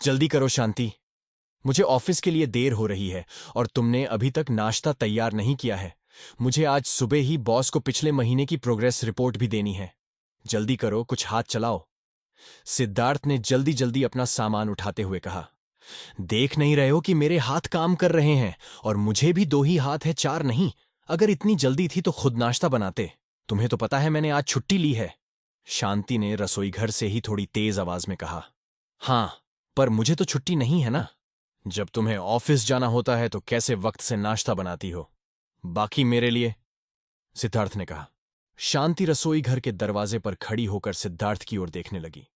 जल्दी करो शांति, मुझे ऑफिस के लिए देर हो रही है और तुमने अभी तक नाश्ता तैयार नहीं किया है। मुझे आज सुबह ही बॉस को पिछले महीने की प्रोग्रेस रिपोर्ट भी देनी है। जल्दी करो, कुछ हाथ चलाओ। सिद्धार्थ ने जल्दी जल्दी अपना सामान उठाते हुए कहा। देख नहीं रहे हो कि मेरे हाथ काम कर रहे हैं, और मुझे भी दो ही हाथ है, चार नहीं। अगर इतनी जल्दी थी तो खुद नाश्ता बनाते। तुम्हें तो पता है मैंने आज छुट्टी ली है। शांति ने रसोई घर से ही थोड़ी तेज आवाज में कहा। हाँ, पर मुझे तो छुट्टी नहीं है ना। जब तुम्हें ऑफिस जाना होता है तो कैसे वक्त से नाश्ता बनाती हो? बाकी मेरे लिए, सिद्धार्थ ने कहा। शांति रसोई घर के दरवाजे पर खड़ी होकर सिद्धार्थ की ओर देखने लगी।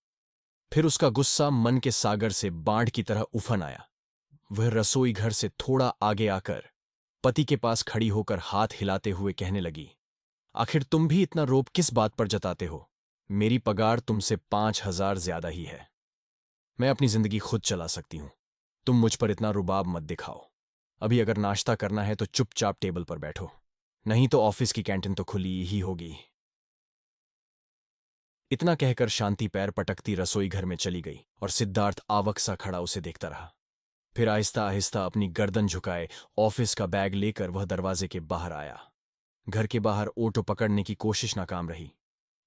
फिर उसका गुस्सा मन के सागर से बाढ़ की तरह उफन आया। वह रसोई घर से थोड़ा आगे आकर पति के पास खड़ी होकर हाथ हिलाते हुए कहने लगी। आखिर तुम भी इतना रोब किस बात पर जताते हो? मेरी पगार तुमसे 5,000 ज्यादा ही है। मैं अपनी जिंदगी खुद चला सकती हूं। तुम मुझ पर इतना रुबाब मत दिखाओ। अभी अगर नाश्ता करना है तो चुपचाप टेबल पर बैठो, नहीं तो ऑफिस की कैंटीन तो खुली ही होगी। इतना कहकर शांति पैर पटकती रसोई घर में चली गई और सिद्धार्थ आवक सा खड़ा उसे देखता रहा। फिर आहिस्ता आहिस्ता अपनी गर्दन झुकाए ऑफिस का बैग लेकर वह दरवाजे के बाहर आया। घर के बाहर ऑटो पकड़ने की कोशिश नाकाम रही।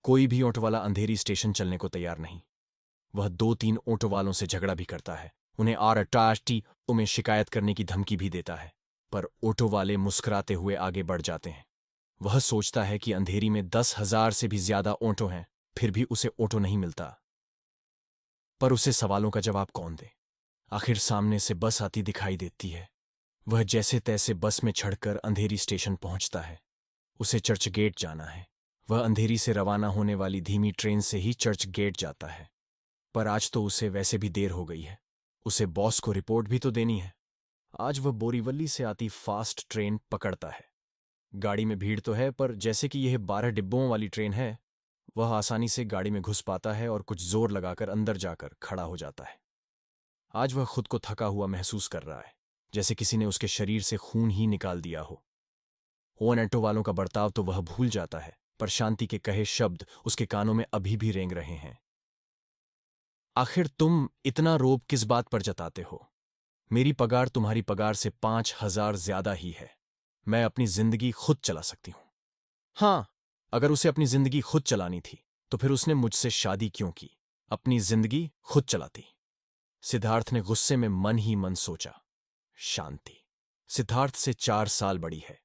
कोई भी ऑटो वाला अंधेरी स्टेशन चलने को तैयार नहीं। वह 2-3 ऑटो वालों से झगड़ा भी करता है, उन्हें RTO में शिकायत करने की धमकी भी देता है, पर ऑटो वाले मुस्कुराते हुए आगे बढ़ जाते हैं। वह सोचता है कि अंधेरी में 10,000 से भी ज्यादा ऑटो हैं, फिर भी उसे ऑटो नहीं मिलता। पर उसे सवालों का जवाब कौन दे? आखिर सामने से बस आती दिखाई देती है। वह जैसे तैसे बस में चढ़कर अंधेरी स्टेशन पहुंचता है। उसे चर्च गेट जाना है। वह अंधेरी से रवाना होने वाली धीमी ट्रेन से ही चर्च गेट जाता है। पर आज तो उसे वैसे भी देर हो गई है। उसे बॉस को रिपोर्ट भी तो देनी है। आज वह बोरीवली से आती फास्ट ट्रेन पकड़ता है। गाड़ी में भीड़ तो है, पर जैसे कि यह 12 डिब्बों वाली ट्रेन है, वह आसानी से गाड़ी में घुस पाता है और कुछ जोर लगाकर अंदर जाकर खड़ा हो जाता है। आज वह खुद को थका हुआ महसूस कर रहा है, जैसे किसी ने उसके शरीर से खून ही निकाल दिया हो। ऑटो वालों का बर्ताव तो वह भूल जाता है, पर शांति के कहे शब्द उसके कानों में अभी भी रेंग रहे हैं। आखिर तुम इतना रोब किस बात पर जताते हो? मेरी पगार तुम्हारी पगार से 5,000 ज्यादा ही है। मैं अपनी जिंदगी खुद चला सकती हूं। हाँ, अगर उसे अपनी जिंदगी खुद चलानी थी तो फिर उसने मुझसे शादी क्यों की? अपनी जिंदगी खुद चलाती। सिद्धार्थ ने गुस्से में मन ही मन सोचा। शांति सिद्धार्थ से 4 साल बड़ी है,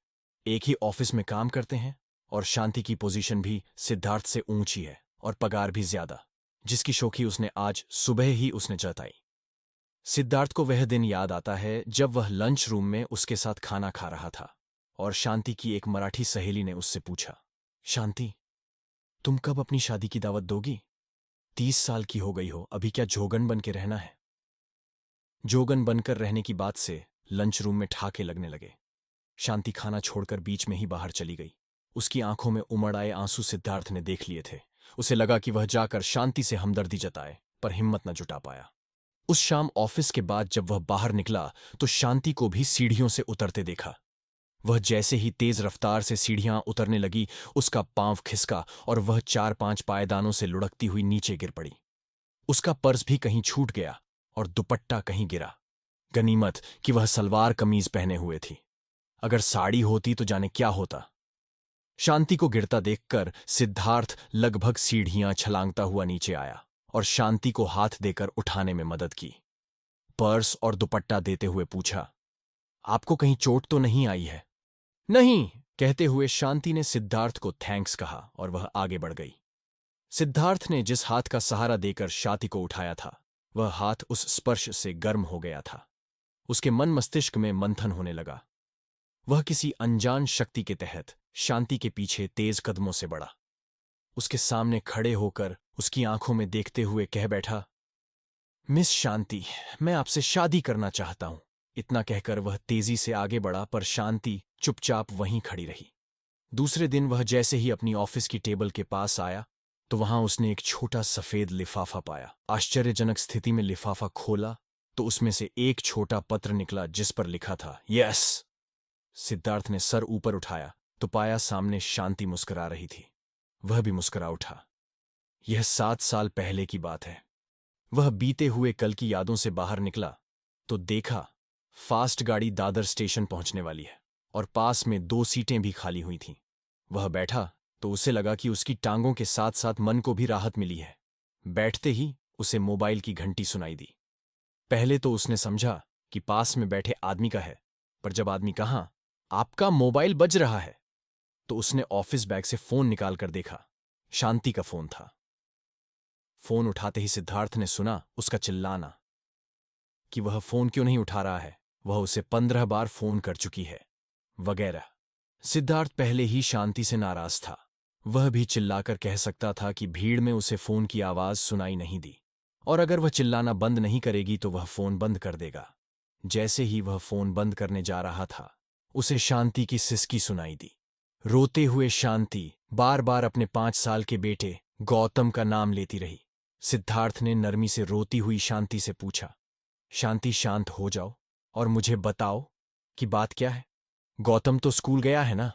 एक ही ऑफिस में काम करते हैं, और शांति की पोजीशन भी सिद्धार्थ से ऊंची है और पगार भी ज्यादा, जिसकी शौकी उसने आज सुबह ही उसने जताई। सिद्धार्थ को वह दिन याद आता है जब वह लंच रूम में उसके साथ खाना खा रहा था और शांति की एक मराठी सहेली ने उससे पूछा, शांति, तुम कब अपनी शादी की दावत दोगी? 30 साल की हो गई हो, अभी क्या जोगन बन के रहना है? जोगन बनकर रहने की बात से लंच रूम में ठहाके लगने लगे। शांति खाना छोड़कर बीच में ही बाहर चली गई। उसकी आंखों में उमड़ आए आंसू सिद्धार्थ ने देख लिए थे। उसे लगा कि वह जाकर शांति से हमदर्दी जताए, पर हिम्मत न जुटा पाया। उस शाम ऑफिस के बाद जब वह बाहर निकला तो शांति को भी सीढ़ियों से उतरते देखा। वह जैसे ही तेज रफ्तार से सीढ़ियां उतरने लगी, उसका पांव खिसका और वह 4-5 पायदानों से लुढ़कती हुई नीचे गिर पड़ी। उसका पर्स भी कहीं छूट गया और दुपट्टा कहीं गिरा। गनीमत कि वह सलवार कमीज पहने हुए थी, अगर साड़ी होती तो जाने क्या होता। शांति को गिरता देखकर सिद्धार्थ लगभग सीढ़ियां छलांगता हुआ नीचे आया और शांति को हाथ देकर उठाने में मदद की। पर्स और दुपट्टा देते हुए पूछा, आपको कहीं चोट तो नहीं आई है? नहीं, कहते हुए शांति ने सिद्धार्थ को थैंक्स कहा और वह आगे बढ़ गई। सिद्धार्थ ने जिस हाथ का सहारा देकर शांति को उठाया था, वह हाथ उस स्पर्श से गर्म हो गया था। उसके मन मस्तिष्क में मंथन होने लगा। वह किसी अनजान शक्ति के तहत शांति के पीछे तेज कदमों से बढ़ा। उसके सामने खड़े होकर उसकी आंखों में देखते हुए कह बैठा, मिस शांति, मैं आपसे शादी करना चाहता हूं। इतना कहकर वह तेजी से आगे बढ़ा, पर शांति चुपचाप वहीं खड़ी रही। दूसरे दिन वह जैसे ही अपनी ऑफिस की टेबल के पास आया तो वहां उसने एक छोटा सफेद लिफाफा पाया। आश्चर्यजनक स्थिति में लिफाफा खोला तो उसमें से एक छोटा पत्र निकला जिस पर लिखा था, यस। सिद्धार्थ ने सर ऊपर उठाया तो पाया सामने शांति मुस्कुरा रही थी। वह भी मुस्कुरा उठा। यह 7 साल पहले की बात है। वह बीते हुए कल की यादों से बाहर निकला तो देखा फास्ट गाड़ी दादर स्टेशन पहुंचने वाली है और पास में 2 सीटें भी खाली हुई थीं। वह बैठा तो उसे लगा कि उसकी टांगों के साथ साथ मन को भी राहत मिली है। बैठते ही उसे मोबाइल की घंटी सुनाई दी। पहले तो उसने समझा कि पास में बैठे आदमी का है, पर जब आदमी कहा, "आपका मोबाइल बज रहा है," तो उसने ऑफिस बैग से फोन निकालकर देखा। शांति का फोन था। फोन उठाते ही सिद्धार्थ ने सुना उसका चिल्लाना कि वह फोन क्यों नहीं उठा रहा है, वह उसे 15 बार फोन कर चुकी है, वगैरह। सिद्धार्थ पहले ही शांति से नाराज था। वह भी चिल्लाकर कह सकता था कि भीड़ में उसे फोन की आवाज सुनाई नहीं दी, और अगर वह चिल्लाना बंद नहीं करेगी तो वह फोन बंद कर देगा। जैसे ही वह फोन बंद करने जा रहा था, उसे शांति की सिसकी सुनाई दी। रोते हुए शांति बार बार अपने 5 साल के बेटे गौतम का नाम लेती रही। सिद्धार्थ ने नरमी से रोती हुई शांति से पूछा, "शांति, शांत हो जाओ और मुझे बताओ कि बात क्या है। गौतम तो स्कूल गया है ना?"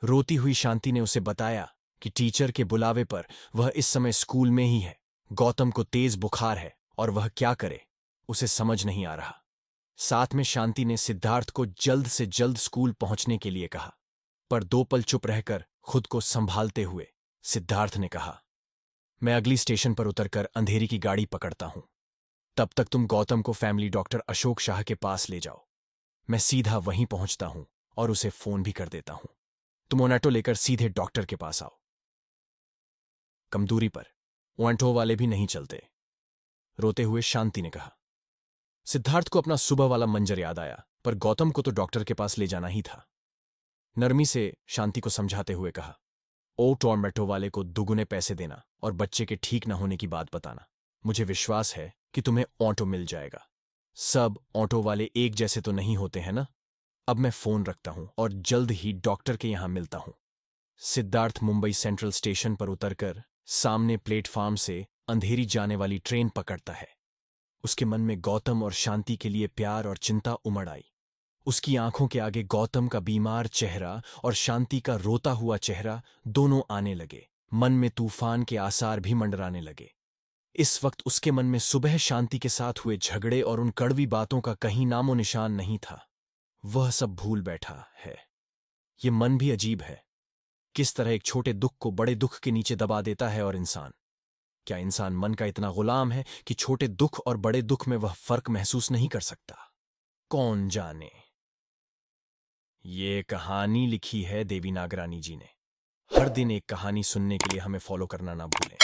रोती हुई शांति ने उसे बताया कि टीचर के बुलावे पर वह इस समय स्कूल में ही है। गौतम को तेज बुखार है और वह क्या करे, उसे समझ नहीं आ रहा। साथ में शांति ने सिद्धार्थ को जल्द से जल्द स्कूल पहुंचने के लिए कहा, पर 2 पल चुप रहकर खुद को संभालते हुए सिद्धार्थ ने कहा, "मैं अगली स्टेशन पर उतरकर अंधेरी की गाड़ी पकड़ता हूं। तब तक तुम गौतम को फैमिली डॉक्टर अशोक शाह के पास ले जाओ। मैं सीधा वहीं पहुंचता हूं और उसे फोन भी कर देता हूं। तुम ओनेटो लेकर सीधे डॉक्टर के पास आओ। कम दूरी पर ओनेटो वाले भी नहीं चलते," रोते हुए शांति ने कहा। सिद्धार्थ को अपना सुबह वाला मंजर याद आया, पर गौतम को तो डॉक्टर के पास ले जाना ही था। नरमी से शांति को समझाते हुए कहा, "ओ टोरमेटो वाले को दुगुने पैसे देना और बच्चे के ठीक न होने की बात बताना। मुझे विश्वास है कि तुम्हें ऑटो मिल जाएगा। सब ऑटो वाले एक जैसे तो नहीं होते हैं ना। अब मैं फोन रखता हूं और जल्द ही डॉक्टर के यहां मिलता हूं।" सिद्धार्थ मुंबई सेंट्रल स्टेशन पर उतरकर सामने प्लेटफार्म से अंधेरी जाने वाली ट्रेन पकड़ता है। उसके मन में गौतम और शांति के लिए प्यार और चिंता उमड़ आई। उसकी आंखों के आगे गौतम का बीमार चेहरा और शांति का रोता हुआ चेहरा दोनों आने लगे। मन में तूफान के आसार भी मंडराने लगे। इस वक्त उसके मन में सुबह शांति के साथ हुए झगड़े और उन कड़वी बातों का कहीं नामो निशान नहीं था। वह सब भूल बैठा है। ये मन भी अजीब है, किस तरह एक छोटे दुख को बड़े दुख के नीचे दबा देता है। और इंसान, क्या इंसान मन का इतना गुलाम है कि छोटे दुख और बड़े दुख में वह फर्क महसूस नहीं कर सकता? कौन जाने। ये कहानी लिखी है देवी नागरानी जी ने। हर दिन एक कहानी सुनने के लिए हमें फॉलो करना ना भूलें।